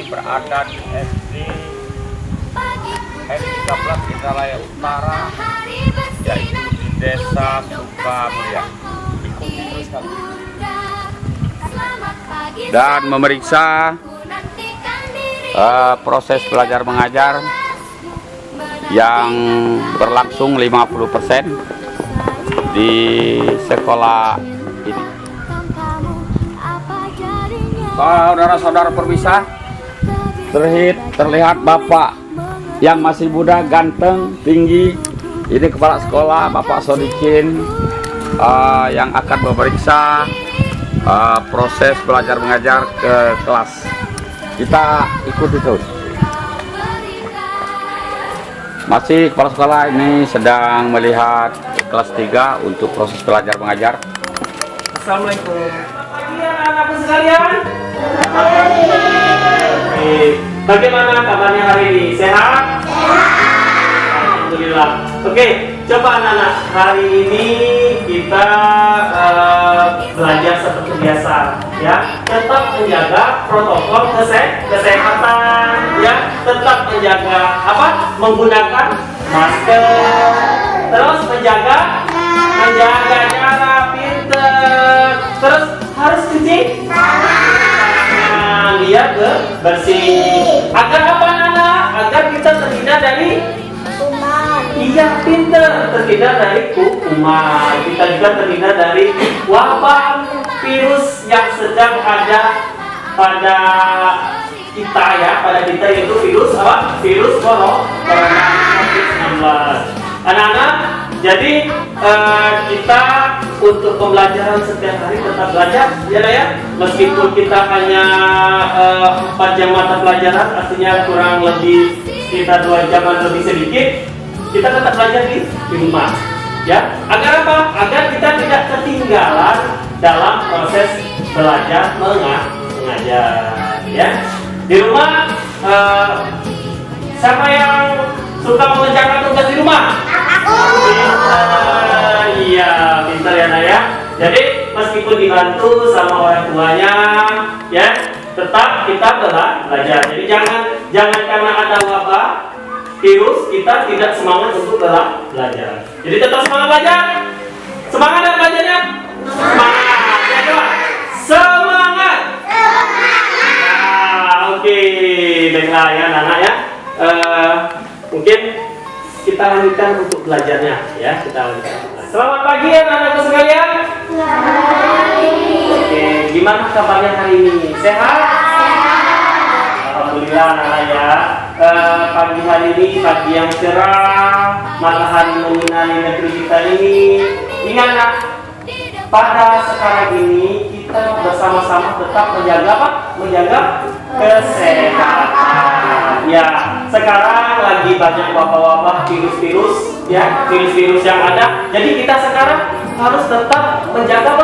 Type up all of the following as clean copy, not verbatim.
berada di SD N13 Indralaya Utara, yaitu di Desa Sukamulya. Ikuti terus kami. Dan memeriksa proses belajar mengajar yang berlangsung 50% di sekolah ini. Saudara-saudara pemirsa, terlihat Bapak yang masih muda, ganteng, tinggi. Ini kepala sekolah Bapak Sodikin yang akan memeriksa proses belajar mengajar ke kelas. Kita ikuti terus. Masih kepala sekolah ini sedang melihat kelas 3 untuk proses belajar mengajar. Assalamualaikum. Anak-anakku sekalian. Bagaimana kabarnya hari ini? Sehat? Alhamdulillah. Oke, coba anak-anak, hari ini kita belajar seperti biasa, ya. Tetap menjaga protokol kesehatan, ya. Tetap menjaga menggunakan masker. Terus menjaga jarak, pinter. Terus harus cuci tangan, biar bersih. Agar apa, anak? Agar kita terhindar dari kuman. Iya, pinter. Terhindar dari kuman. Kita juga terhindar dari wabah virus yang sedang ada pada kita, ya. Pada kita, yaitu virus apa? Virus corona COVID-19. Anak-anak, jadi kita untuk pembelajaran setiap hari tetap belajar, ya. Meskipun kita hanya 4 jam mata pelajaran, artinya kurang lebih sekitar 2 jam lebih sedikit, kita tetap belajar di rumah, ya. Agar apa? Agar kita tidak ketinggalan dalam proses belajar mengajar, ya. Di rumah, siapa yang suka mengerjakan tugas di rumah? Iya, pintar ya, Naya. Jadi meskipun dibantu sama orang tuanya, ya, tetap kita belajar. Jadi jangan karena ada wabah virus kita tidak semangat untuk belajar. Jadi tetap semangat belajar. Semangat dan belajarnya. Semangat. Ya, coba. Semangat. Nah, oke, baiklah ya, anak ya. Mungkin kita lanjutkan untuk belajarnya, ya. Kita lanjutkan. Selamat pagi anak-anakku sekalian. Oke, gimana kabarnya hari ini? Sehat? Alhamdulillah, anak ya. Pagi hari ini pagi yang cerah, matahari menyinari negeri kita ini. Ingat, nak, pada sekarang ini kita bersama-sama tetap menjaga apa? Menjaga kesehatan. Ya, sekarang lagi banyak wabah-wabah virus-virus, ya, virus-virus yang ada. Jadi kita sekarang harus tetap menjaga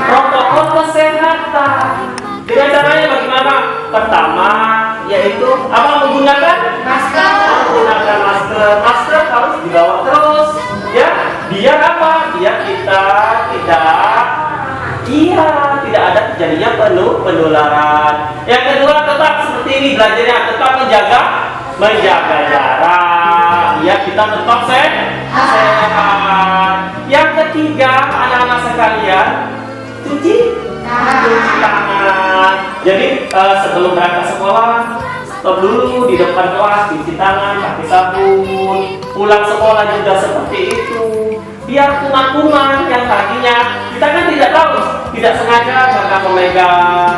protokol kesehatan. Dengan caranya bagaimana? Pertama, yaitu menggunakan masker. Menggunakan masker. Masker harus dibawa terus, ya. Biar apa? Biar kita tidak ada terjadinya penularan. Yang kedua, tetap seperti ini belajarnya, tetap menjaga jarak. Ya, kita tetap sehat. Yang ketiga, anak-anak sekalian, cuci tangan. Jadi sebelum berangkat sekolah, stop dulu di depan kelas, cuci tangan pakai sabun. Pulang sekolah juga seperti itu. Biar kuman-kuman yang tadinya kita kan tidak tahu, tidak sengaja karena memegang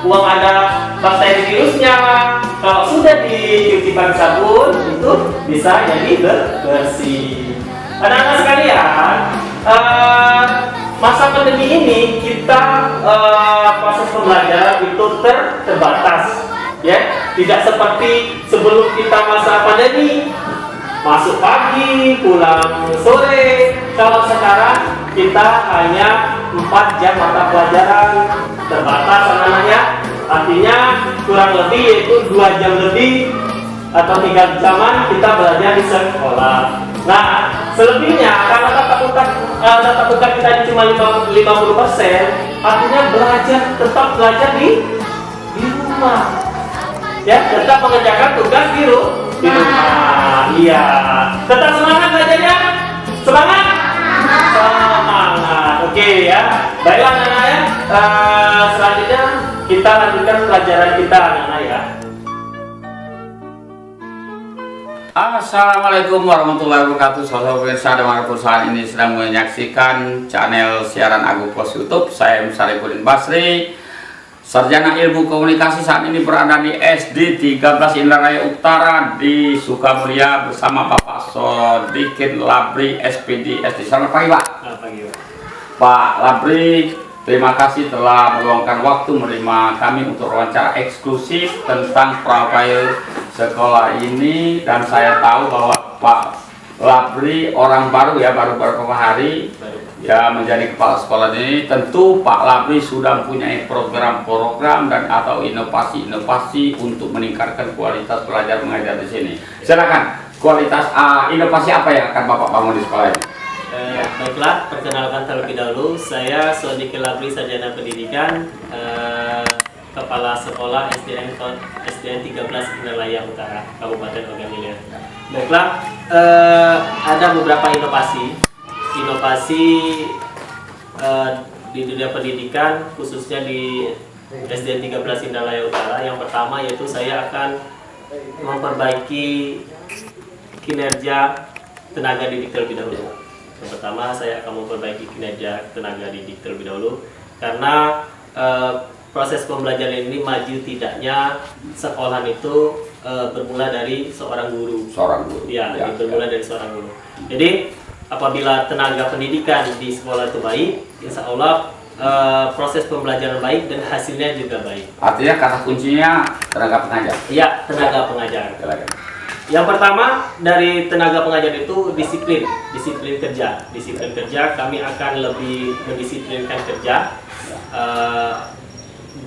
uang ada bakteri virusnya. Kalau sudah dicuci pakai sabun, itu bisa jadi bersih. Anak-anak sekalian, masa pandemi ini kita proses pembelajaran itu terbatas, ya. Tidak seperti sebelum kita masa pandemi, masuk pagi, pulang sore. Kalau sekarang kita hanya 4 jam mata pelajaran, terbatas anak-anaknya. Artinya kurang lebih yaitu 2 jam lebih atau 3 jaman kita belajar di sekolah. Nah, selebihnya karena tatap muka tatap muka kita cuma 50%, artinya tetap belajar di rumah. Ya, tetap mengerjakan tugas di rumah. Iya. Tetap semangat belajarnya. Semangat. Semangat. Oke ya. Baiklah anak-anak ya. Selanjutnya kita lanjutkan pelajaran kita anak-anak ya. Assalamualaikum warahmatullahi wabarakatuh. Saudara pemirsa, dimanapun saat ini sedang menyaksikan channel siaran Agupos YouTube. Saya Musarifuddin Basri, Sarjana Ilmu Komunikasi, saat ini berada di SD 13 Indraraya Utara di Sukamulia bersama Bapak Sodikin Labri SPD SD. Selamat pagi Pak. Selamat pagi Pak. Pak Labri, terima kasih telah meluangkan waktu menerima kami untuk wawancara eksklusif tentang profil sekolah ini. Dan saya tahu bahwa Pak Labri orang baru ya, baru beberapa hari ya menjadi kepala sekolah ini. Tentu Pak Labri sudah mempunyai program-program dan atau inovasi-inovasi untuk meningkatkan kualitas belajar mengajar di sini. Silakan, kualitas inovasi apa yang akan Bapak bangun di sekolah ini? Baiklah, perkenalkan terlebih dahulu, saya Sodikin Labri, Sarjana Pendidikan, Kepala Sekolah SDN 13 Indraraya Utara, Kabupaten Ogan Ilir. Baiklah, ada beberapa inovasi di dunia pendidikan, khususnya di SDN 13 Indraraya Utara. Yang pertama yaitu saya akan memperbaiki kinerja tenaga didik terlebih dahulu. Yang pertama, saya akan memperbaiki kinerja tenaga didik terlebih dahulu, karena proses pembelajaran ini maju tidaknya sekolah itu bermula dari seorang guru. Ya, bermula dari seorang guru. Jadi apabila tenaga pendidikan di sekolah itu baik, insya Allah proses pembelajaran baik dan hasilnya juga baik. Artinya kata kuncinya tenaga pengajar. Iya, tenaga pengajar. Yang pertama dari tenaga pengajar itu disiplin kerja. Disiplin kerja, kami akan lebih mendisiplinkan kerja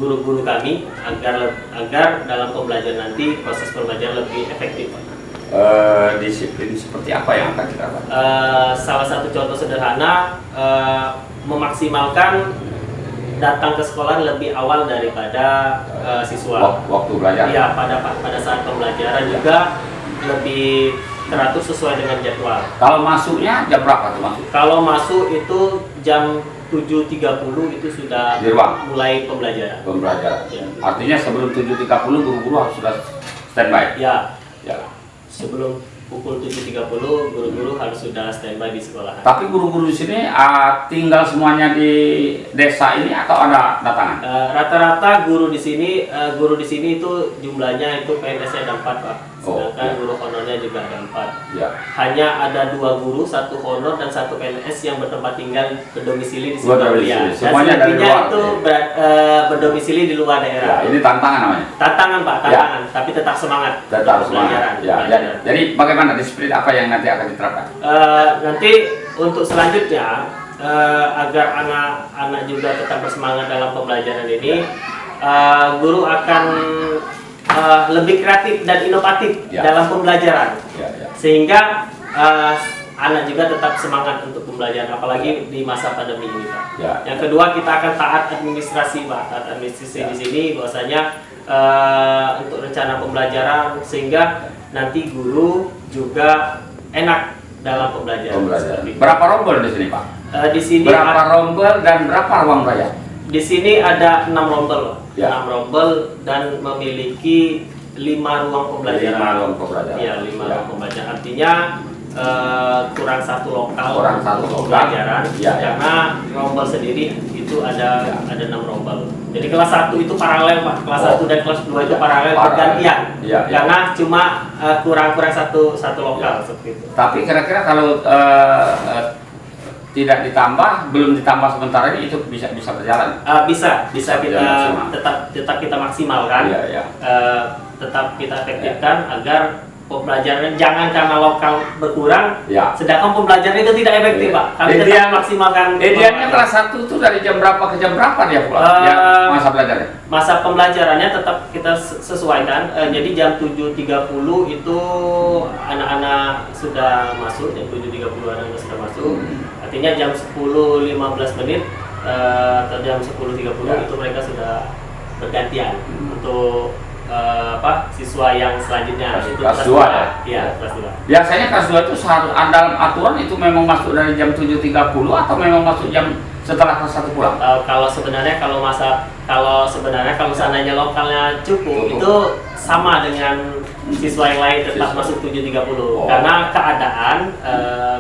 guru-guru kami agar dalam pembelajaran nanti proses pembelajaran lebih efektif. Disiplin seperti apa yang akan kita lakukan? Salah satu contoh sederhana, memaksimalkan datang ke sekolah lebih awal daripada siswa. Waktu belajar. Ya, pada saat pembelajaran juga lebih teratur sesuai dengan jadwal. Kalau masuknya jam berapa tuh masuk? Kalau masuk itu jam 7.30 itu sudah di ruang mulai pembelajaran. Ya. Artinya sebelum 7.30 guru-guru harus sudah standby. Ya. Ya. Sebelum pukul 7.30 guru-guru harus sudah standby di sekolah. Tapi guru-guru di sini tinggal semuanya di desa ini atau ada datangan? Rata-rata guru di sini itu jumlahnya itu PNS-nya ada 4 Pak. Sedangkan guru honornya juga ada 4. Ya. Hanya ada 2 guru, 1 honor dan 1 PNS yang bertempat tinggal berdomisili di Sukamulia. Semuanya dari luar. Itu berdomisili di luar daerah. Ya, ini tantangan namanya. Tantangan Pak, tantangan. Ya. Tapi tetap semangat. Tetap semangat. Ya. Jadi bagaimana disiplin apa yang nanti akan diterapkan? Nanti untuk selanjutnya agar anak-anak juga tetap bersemangat dalam pembelajaran ini, guru akan lebih kreatif dan inovatif dalam pembelajaran, sehingga anak juga tetap semangat untuk pembelajaran, apalagi di masa pandemi ini Pak. Yang kedua, kita akan taat administrasi Pak, taat administrasi di sini bahwasanya untuk rencana pembelajaran, sehingga nanti guru juga enak dalam pembelajaran. Berapa rombel di sini Pak? Di sini berapa rombel dan berapa ruang belajar? Di sini ada 6 rombel, 6 Ya. rombel dan memiliki 5 ruang pembelajaran. 5 ruang pembelajaran. Iya, 5 ruang pembelajaran. Artinya kurang 1 lokal. Kurang 1 lokal pembelajaran. Ya, karena rombel sendiri itu ada 6 rombel. Jadi kelas 1 itu paralel Pak. Kelas 1 dan kelas 2 itu paralel bergantian. Karena cuma kurang 1 lokal seperti itu. Tapi kira-kira kalau tidak ditambah, belum ditambah sementara ini, itu bisa berjalan? Bisa kita tetap kita maksimalkan, tetap kita efektifkan agar pembelajaran jangan karena lokal berkurang, sedangkan pembelajaran itu tidak efektif Pak. Kami tetap maksimalkan. Idealnya kelas 1 itu dari jam berapa ke jam berapa dia pulang? Masa belajarnya? Masa pembelajarannya tetap kita sesuaikan. Jadi jam 7.30 itu anak-anak sudah masuk, jam 7.30 anak-anak sudah masuk. Artinya jam 10.15 menit atau jam 10.30 Ya. itu mereka sudah bergantian untuk siswa yang selanjutnya Kelas- itu kelas dua, ya? Iya, kelas 2. Biasanya kelas 2 itu dalam aturan itu memang masuk dari jam 7.30 atau memang masuk jam setelah kelas 1 pulang? Kalau sebenarnya kalau seandainya lokalnya cukup, itu sama dengan siswa yang lain tetap Siswa. masuk 7.30 Oh. karena keadaan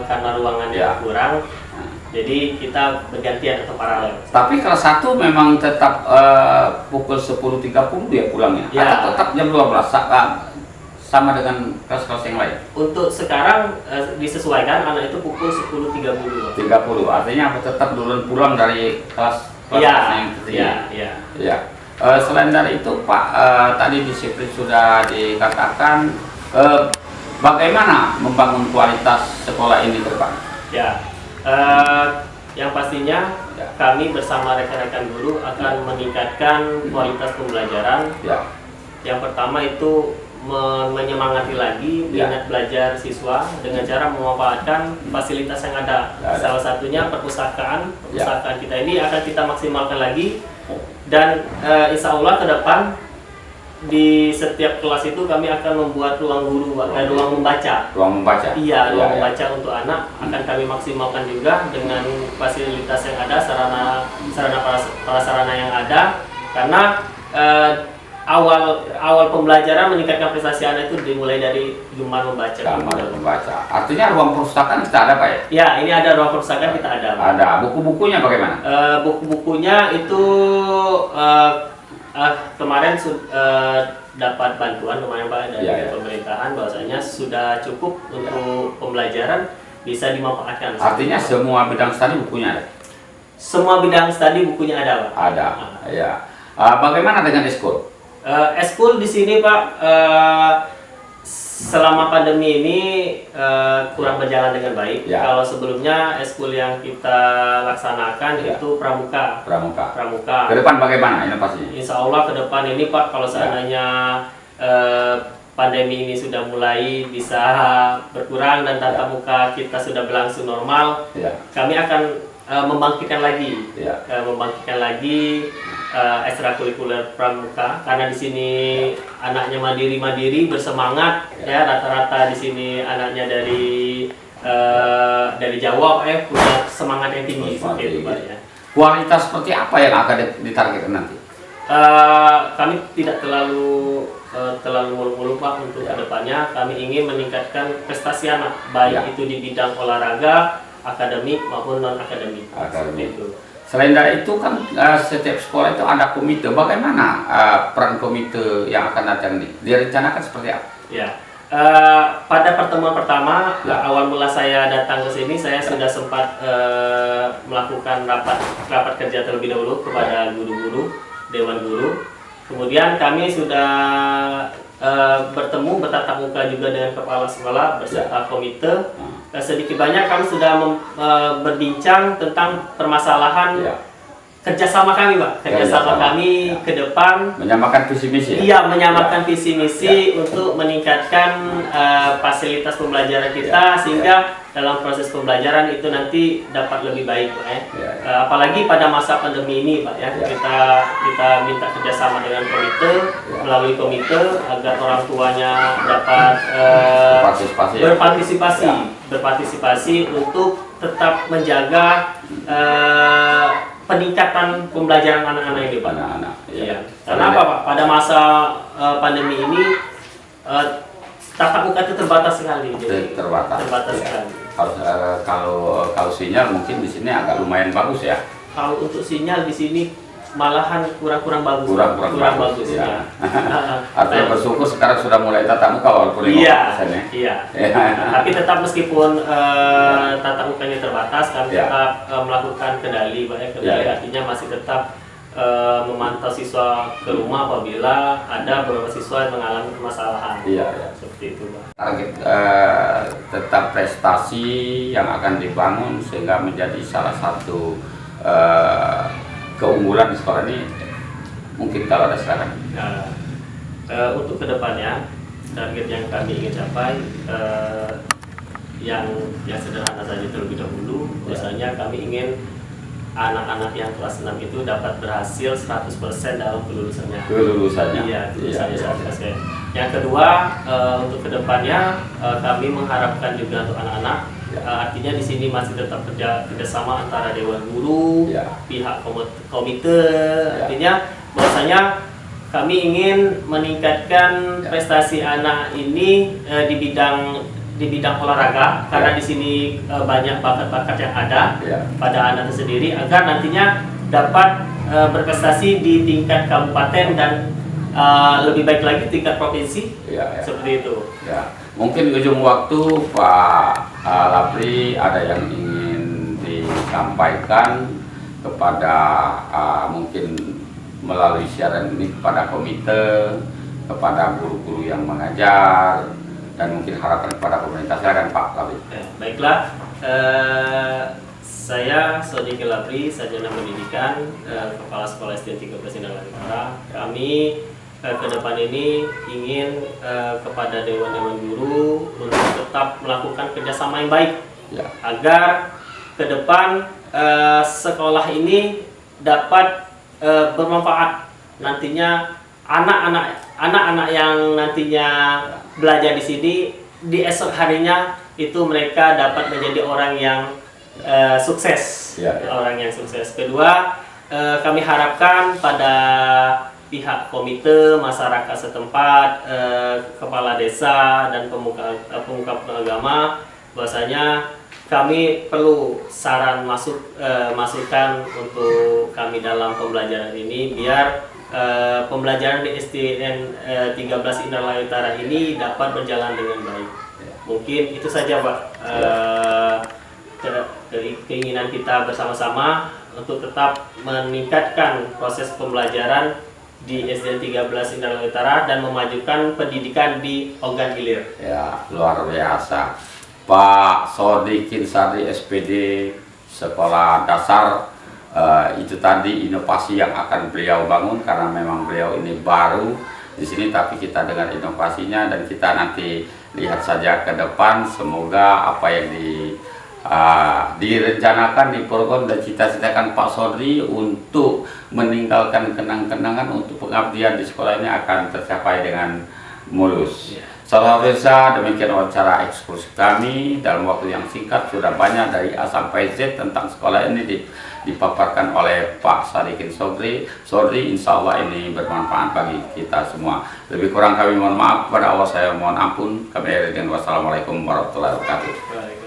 karena ruangannya Ya. kurang, jadi kita bergantian atau paralel. Tapi kelas 1 memang tetap pukul 10.30 dia pulangnya? Ya. Atau tetap jam 12 sama dengan kelas-kelas yang lain? Untuk sekarang disesuaikan anak itu pukul 10.30. 30, artinya tetap duluan pulang dari kelas Iya, yang ketiga. iya. Ya. Selain dari itu Pak, tadi disiplin sudah dikatakan, bagaimana membangun kualitas sekolah ini ke depan? Ya, yang pastinya Ya. kami bersama rekan-rekan guru akan meningkatkan kualitas pembelajaran. Ya, Yang pertama itu menyemangati lagi Ya. minat belajar siswa dengan cara memanfaatkan fasilitas yang ada. Ya, ada. Salah satunya perpustakaan. Ya. Perpustakaan kita ini akan kita maksimalkan lagi, dan insya Allah ke depan di setiap kelas itu kami akan membuat ruang guru, ruang membaca. ruang membaca. Iya, ruang Ya. membaca untuk anak akan kami maksimalkan juga dengan fasilitas yang ada, sarana yang ada, karena awal pembelajaran meningkatkan prestasi anak itu dimulai dari gemar membaca. Kamar membaca. Artinya ruang perpustakaan kita ada Pak ya? Ya, ini ada ruang perpustakaan kita ada. Ada. Buku-bukunya bagaimana? Buku-bukunya itu kemarin dapat bantuan kemarin Pak dari Ya, ya. pemerintahan, bahwasanya sudah cukup untuk pembelajaran, bisa dimanfaatkan. Artinya semua bidang studi bukunya ada? Semua bidang studi bukunya ada Pak. Ada. Ya. Bagaimana dengan eskul? Eskul di sini Pak, selama pandemi ini kurang berjalan dengan baik. Ya. Kalau sebelumnya eskul yang kita laksanakan Ya. itu pramuka. Pramuka. Ke depan bagaimana inovasinya? Insya Allah ke depan ini Pak, kalau Ya. seandainya pandemi ini sudah mulai bisa berkurang dan tatap muka kita sudah berlangsung normal, Ya. kami akan membangkitkan lagi, Ya. ekstrakurikuler pramuka, karena di sini anaknya mandiri bersemangat ya, rata-rata di sini anaknya dari Jawa punya semangat yang tinggi seperti itu Pak ya. Kualitas seperti apa yang akan ditargetkan nanti? Kami tidak terlalu muluk-muluk Pak untuk kedepannya. Kami ingin meningkatkan prestasi anak, baik Ya. itu di bidang olahraga, akademik maupun non akademik. Akademik. Itu. Selain dari itu kan setiap sekolah itu ada komite. Bagaimana peran komite yang akan datang ini? Direncanakan seperti apa? Ya. Pada pertemuan pertama, Ya. awal mula saya datang ke sini, saya sudah sempat melakukan rapat kerja terlebih dahulu kepada guru-guru, dewan guru. Kemudian kami sudah bertatap muka juga dengan kepala sekolah beserta komite. Sedikit banyak kami sudah berbincang tentang permasalahan Ya. kerjasama kami Pak, kerjasama kami Ya. ke depan. Menyamakan visi misi. Iya, menyamakan visi misi untuk meningkatkan fasilitas pembelajaran kita, sehingga dalam proses pembelajaran itu nanti dapat lebih baik Pak ya. Ya. Apalagi pada masa pandemi ini Pak ya, Ya. kita minta kerjasama dengan komite, Ya. melalui komite agar orang tuanya dapat Partisipasi. Ya. berpartisipasi untuk tetap menjaga peningkatan pembelajaran anak-anak ini Pak. Anak-anak. Iya. Karena apa Pak? Pada masa pandemi ini tatap muka itu terbatas sekali. Jadi Terbatas. Terbatas Ya. sekali. Kalau sinyal mungkin di sini agak lumayan bagus ya. Kalau untuk sinyal di sini malahan kurang bagus. Kurang bagus ya. ya. Artinya bersyukur sekarang sudah mulai tatap muka walaupun 50% ya. Iya. Ya. Tapi tetap meskipun tatap mukanya terbatas, kami Ya. tetap melakukan kendali, Pak ya. Kendali Ya. artinya masih tetap memantau siswa ke rumah apabila ada beberapa siswa yang mengalami permasalahan. Iya, iya. Seperti itu, Pak. Target tetap prestasi yang akan dibangun sehingga menjadi salah satu keunggulan di sekolah ini, mungkin kalau ada sekarang. Nah, untuk kedepannya target yang kami ingin capai yang sederhana saja terlebih dahulu. Misalnya kami ingin anak-anak yang kelas 6 itu dapat berhasil 100% dalam kelulusannya. Iya, kelulusannya 100%. Yang kedua, untuk kedepannya kami mengharapkan juga untuk anak-anak, artinya di sini masih tetap kerjasama antara dewan guru, pihak komite, artinya bahwasanya kami ingin meningkatkan prestasi anak ini di bidang olahraga, karena di sini banyak bakat-bakat yang ada pada anak tersendiri, agar nantinya dapat berprestasi di tingkat kabupaten dan lebih baik lagi tingkat provinsi, seperti itu. Mungkin ujung waktu Pak Lapri ada yang ingin disampaikan kepada mungkin melalui siaran ini kepada komite, kepada guru-guru yang mengajar, dan mungkin harapan kepada pemerintah. Silakan Pak Lapri. Baiklah, saya Sodikin Lapri, sarjana pendidikan, Kepala Sekolah SD 13 Indah Utara. Kami ke depan ini ingin kepada dewan-dewan guru untuk tetap melakukan kerjasama yang baik, agar ke depan sekolah ini dapat bermanfaat. Nantinya anak-anak yang nantinya belajar di sini, di esok harinya itu mereka dapat menjadi orang yang sukses. Orang yang sukses. Kedua, kami harapkan pada pihak komite, masyarakat setempat, kepala desa dan pemuka agama, bahwasanya kami perlu saran masukan untuk kami dalam pembelajaran ini, biar pembelajaran di SDN 13 Indah Utara ini dapat berjalan dengan baik. Mungkin itu saja Pak, keinginan kita bersama-sama untuk tetap meningkatkan proses pembelajaran di SDN 13 Indah Utara dan memajukan pendidikan di Ogan Ilir. Luar biasa. Pak Sodikin Sardi SPD Sekolah Dasar, itu tadi inovasi yang akan beliau bangun, karena memang beliau ini baru di sini, tapi kita dengan inovasinya, dan kita nanti lihat saja ke depan. Semoga apa yang direncanakan, diprogram dan cita-citakan Pak Sodri untuk meninggalkan kenang-kenangan untuk pengabdian di sekolah ini akan tercapai dengan mulus. Saudara pemirsa, demikian wawancara eksklusif kami dalam waktu yang singkat. Sudah banyak dari A sampai Z tentang sekolah ini dipaparkan oleh Pak Sodikin Sodri. Insya Allah ini bermanfaat bagi kita semua. Lebih kurang kami mohon maaf, kepada Allah saya mohon ampun. Kami akhiri dengan wassalamualaikum warahmatullahi wabarakatuh.